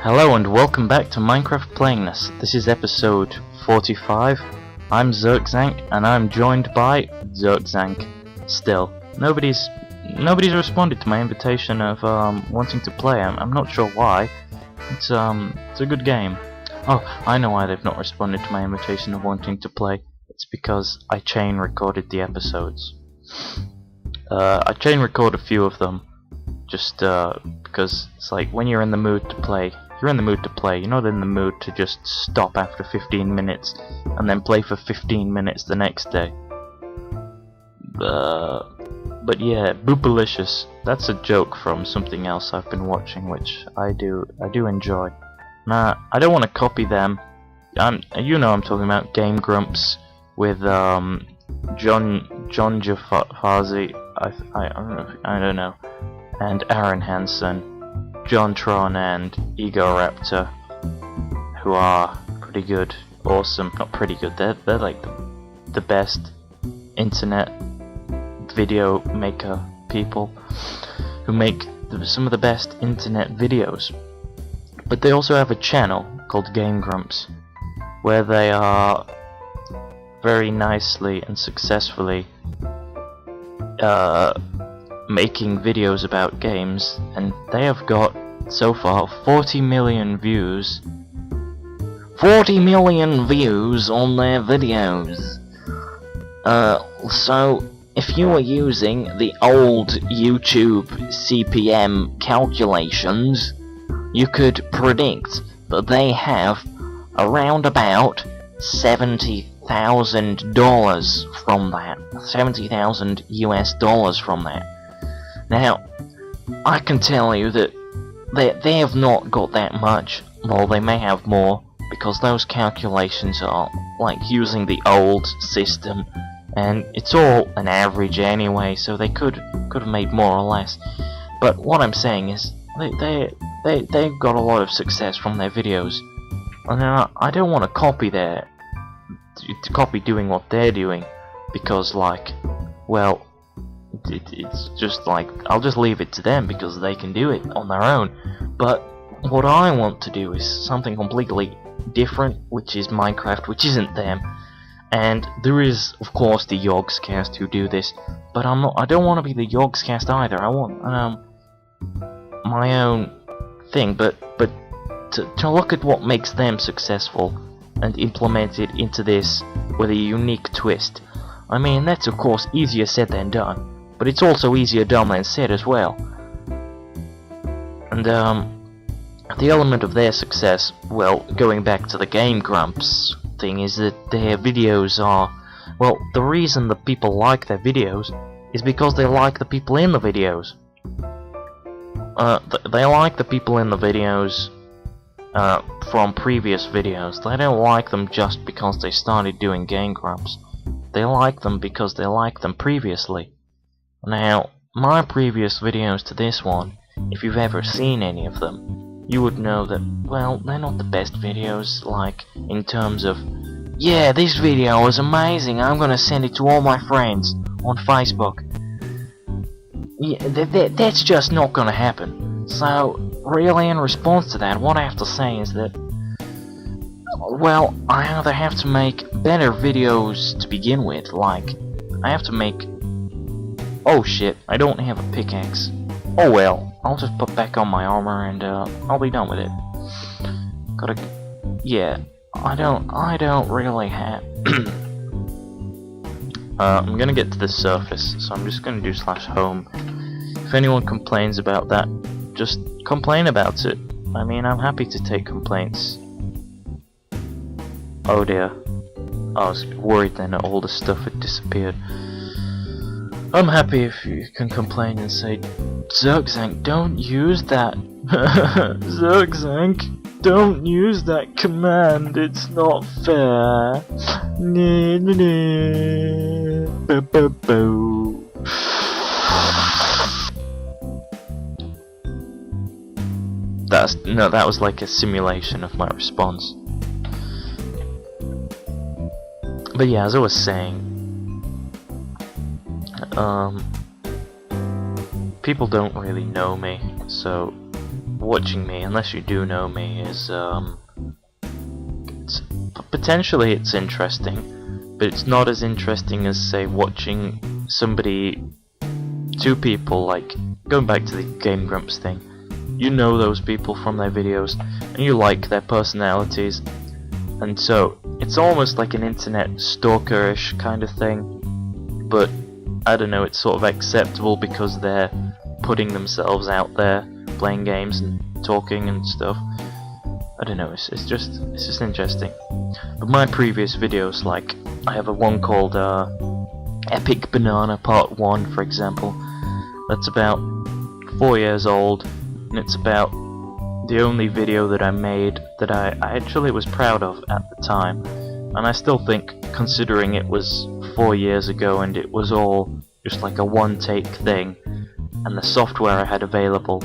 Hello and welcome back to Minecraft Playingness. This is episode 45. I'm Zirkzank and I'm joined by Zirkzank. Still, nobody's responded to my invitation of wanting to play. I'm not sure why. It's a good game. Oh, I know why they've not responded to my invitation of wanting to play. It's because I chain recorded the episodes. I chain record a few of them just because it's like when you're in the mood to play, you're in the mood to play. You're not in the mood to just stop after 15 minutes and then play for 15 minutes the next day. But yeah, Boopalicious. That's a joke from something else I've been watching, which I do enjoy. Nah, I don't want to copy them. I'm talking about Game Grumps with John Jafazi. I don't know, and Aaron Hansen, John Tron, and Ego Raptor, who are pretty good, awesome. Not pretty good. They're like the best internet video maker people who make some of the best internet videos. But they also have a channel called Game Grumps, where they are very nicely and successfully making videos about games, and they have got so far 40 million views. 40 million views on their videos. So if you were using the old YouTube CPM calculations, you could predict that they have around about $70,000 from that. $70,000 US from that. Now, I can tell you that they have not got that much. Well, they may have more, because those calculations are like using the old system, and it's all an average anyway, so they could have made more or less. But what I'm saying is, they've got a lot of success from their videos, and I don't want to copy doing what they're doing, because like, well, it's just like, I'll just leave it to them because they can do it on their own. But what I want to do is something completely different, which is Minecraft, which isn't them. And there is, of course, the Yogscast who do this, but I don't want to be the Yogscast either. I want my own thing, but to look at what makes them successful and implement it into this with a unique twist. I mean, that's of course easier said than done, but it's also easier done than said as well. And the element of their success, well, going back to the Game Grumps thing, is that their videos are, well, the reason that people like their videos is because they like the people in the videos. They like the people in the videos from previous videos. They don't like them just because they started doing Game Grumps. They like them because they liked them previously. Now, my previous videos to this one, if you've ever seen any of them, you would know that, well, they're not the best videos, like, in terms of, yeah, this video is amazing, I'm gonna send it to all my friends on Facebook. Yeah, that's just not gonna happen. So, really, in response to that, what I have to say is that, well, I either have to make better videos to begin with, like, I have to make... Oh shit, I don't have a pickaxe. Oh well, I'll just put back on my armor and I'll be done with it. Yeah, I don't really have... I'm gonna get to the surface, so I'm just gonna do /home. If anyone complains about that, just complain about it. I mean, I'm happy to take complaints. Oh dear. I was worried then that all the stuff had disappeared. I'm happy if you can complain and say, Zirkzank, don't use that. Zirkzank, don't use that command, it's not fair. That was like a simulation of my response. But yeah, as I was saying, people don't really know me, so watching me, unless you do know me, is potentially it's interesting, but it's not as interesting as, say, watching somebody, two people, like going back to the Game Grumps thing. You know those people from their videos, and you like their personalities, and so it's almost like an internet stalkerish kind of thing. But I don't know, it's sort of acceptable because they're putting themselves out there, playing games and talking and stuff. I don't know, it's just interesting. But my previous videos, like I have a one called Epic Banana Part 1, for example. That's about 4 years old, and it's about the only video that I made that I actually was proud of at the time. And I still think, considering it was 4 years ago and it was all just like a one-take thing, and the software I had available,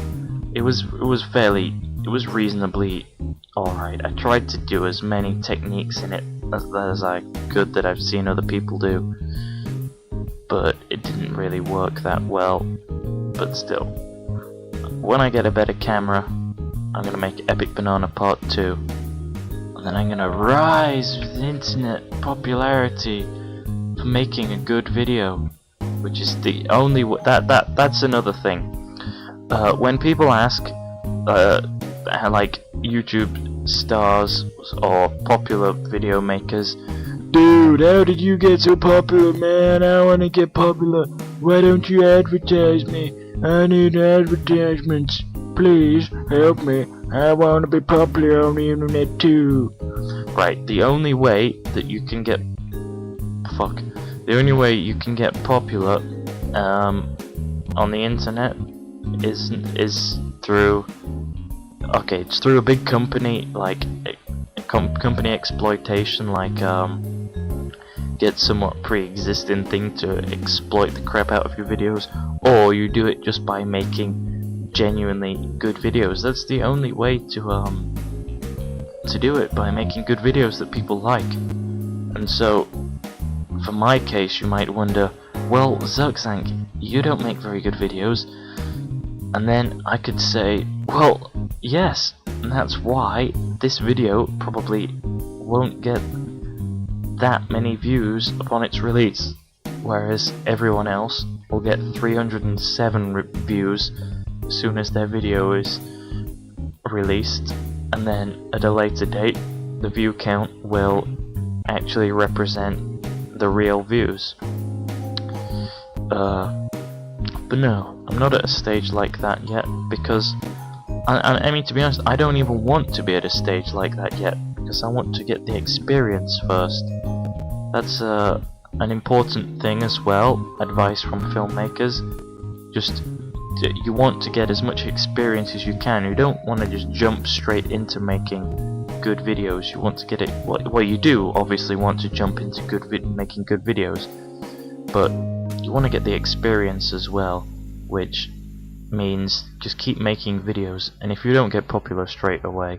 it was reasonably alright. I tried to do as many techniques in it as I could that I've seen other people do, but it didn't really work that well. But still, when I get a better camera, I'm gonna make Epic Banana Part 2, and then I'm gonna rise with internet popularity for making a good video, which is the only that's another thing. When people ask, like YouTube stars or popular video makers, dude, how did you get so popular, man? I wanna get popular. Why don't you advertise me? I need advertisements. Please help me. I wanna be popular on the internet too. Right, the only way that you can get the only way you can get popular on the internet is through it's through a big company, like company exploitation, like get some pre-existing thing to exploit the crap out of your videos, or you do it just by making genuinely good videos. That's the only way to do it, by making good videos that people like. And so, for my case, you might wonder, well, Zirkzank, you don't make very good videos. And then I could say, well, yes, and that's why this video probably won't get that many views upon its release, whereas everyone else will get 307 views as soon as their video is released, and then at a later date the view count will actually represent the real views. But no, I'm not at a stage like that yet, because I mean, to be honest, I don't even want to be at a stage like that yet, because I want to get the experience first. That's an important thing as well, advice from filmmakers. Just, you want to get as much experience as you can. You don't want to just jump straight into making good videos. You want to get it, well you do obviously want to jump into making good videos, but you want to get the experience as well, which means just keep making videos, and if you don't get popular straight away,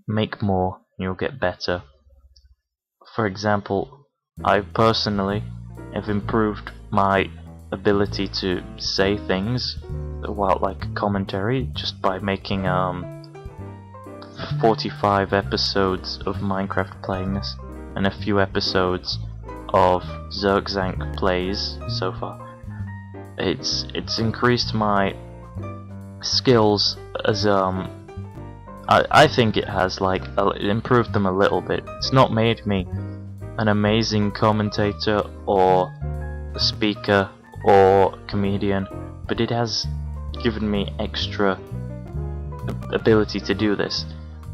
make more and you'll get better. For example, I personally have improved my ability to say things while like commentary just by making 45 episodes of Minecraft Playingness and a few episodes of Zirkzank plays so far. It's increased my skills as I think it has, like, improved them a little bit. It's not made me an amazing commentator or a speaker or comedian, but it has given me extra ability to do this.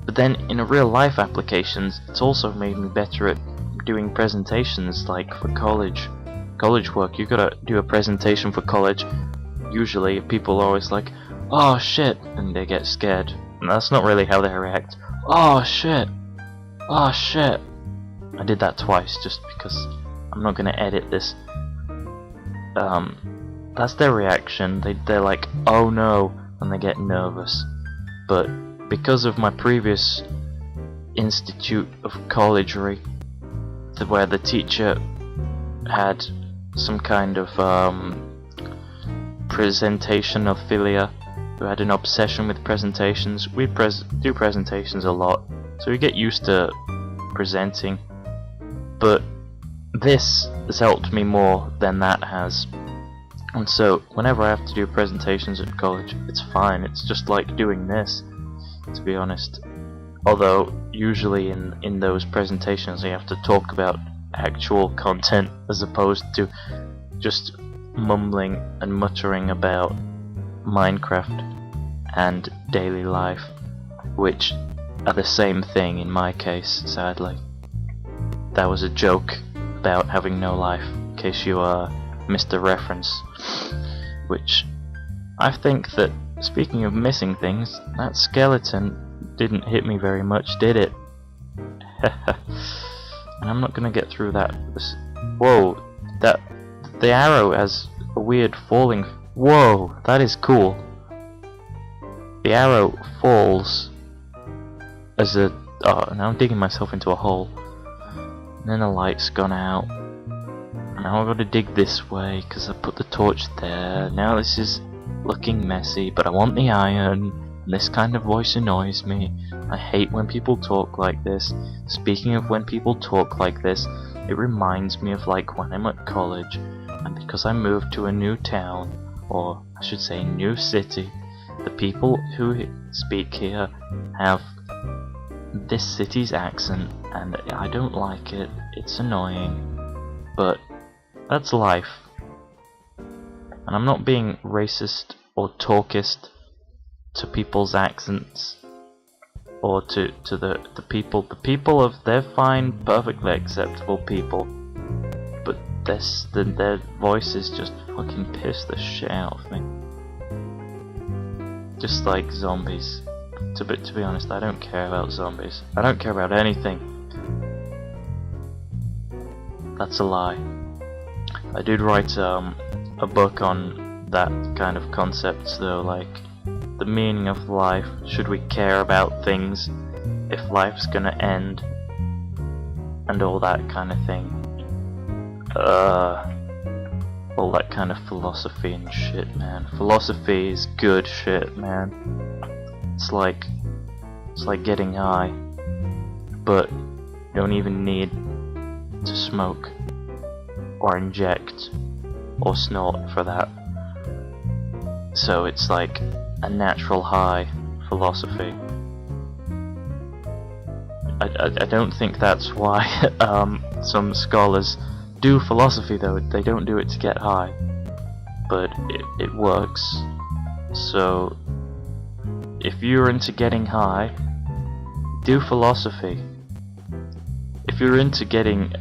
But then in real life applications, it's also made me better at doing presentations, like for college work. You gotta do a presentation for college. Usually people are always like, oh shit, and they get scared. And that's not really how they react. Oh shit, oh shit. I did that twice just because I'm not gonna edit this. That's their reaction. They're like, oh no, and they get nervous. But because of my previous institute of collegery, where the teacher had some kind of presentation of philia, who had an obsession with presentations. We do presentations a lot, so we get used to presenting, but this has helped me more than that has. And so whenever I have to do presentations at college, it's fine. It's just like doing this, to be honest. Although usually in those presentations you have to talk about actual content as opposed to just mumbling and muttering about Minecraft and daily life, which are the same thing in my case, sadly. That was a joke about having no life, in case you missed a reference. Which, I think that, speaking of missing things, that skeleton didn't hit me very much, did it? And I'm not gonna get through that. Whoa, the arrow has a weird falling. Whoa, that is cool. The arrow falls as a. Oh, now I'm digging myself into a hole. And then the light's gone out. Now I've got to dig this way because I put the torch there. Now this is looking messy, but I want the iron. And this kind of voice annoys me. I hate when people talk like this. Speaking of when people talk like this, it reminds me of like when I'm at college, and because I moved to a new town, or I should say new city, the people who speak here have this city's accent, and I don't like it. It's annoying, but that's life. And I'm not being racist or talkist to people's accents, or to the people. The people of, they're fine, perfectly acceptable people, but their voices just fucking piss the shit out of me. Just like zombies. To be honest, I don't care about zombies. I don't care about anything. That's a lie. I did write a book on that kind of concept though, like the meaning of life. Should we care about things if life's gonna end? And all that kind of thing. All that kind of philosophy and shit, man. Philosophy is good shit, man. It's like getting high, but you don't even need to smoke or inject or snort for that. So it's like a natural high philosophy. I don't think that's why some scholars do philosophy though. They don't do it to get high, but it works. So if you're into getting high, do philosophy. If you're into getting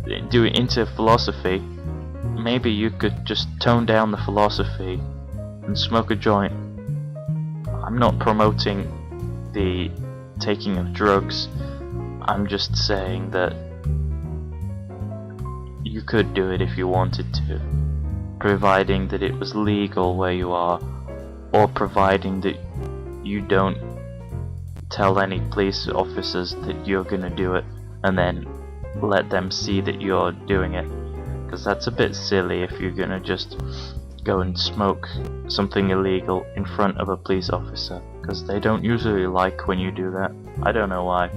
into philosophy, maybe you could just tone down the philosophy and smoke a joint. I'm not promoting the taking of drugs. I'm just saying that you could do it if you wanted to, providing that it was legal where you are, or providing that you don't tell any police officers that you're gonna do it and then let them see that you're doing it, because that's a bit silly if you're gonna just go and smoke something illegal in front of a police officer, because they don't usually like when you do that. I don't know why.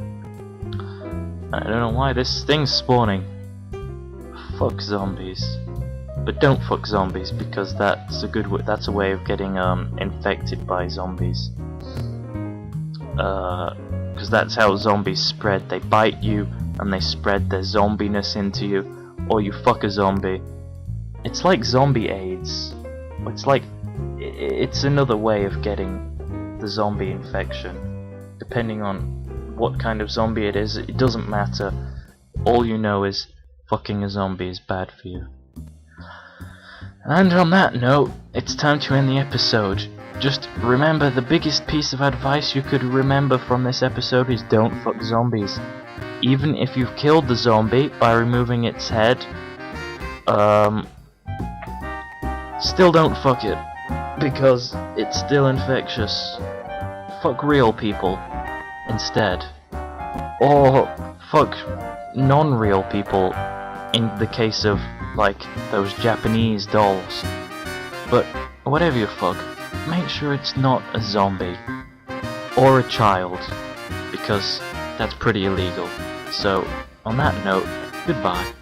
I don't know why this thing's spawning. Fuck zombies. But don't fuck zombies, because that's a way of getting infected by zombies. Because that's how zombies spread. They bite you and they spread their zombiness into you, or you fuck a zombie. It's like zombie AIDS. It's another way of getting the zombie infection. Depending on what kind of zombie it is, it doesn't matter. All you know is fucking a zombie is bad for you. And on that note, it's time to end the episode. Just remember, the biggest piece of advice you could remember from this episode is don't fuck zombies. Even if you've killed the zombie by removing its head, still don't fuck it, because it's still infectious. Fuck real people instead. Or fuck non-real people in the case of like those Japanese dolls. But whatever you fuck, make sure it's not a zombie or a child, because that's pretty illegal. So, on that note, goodbye.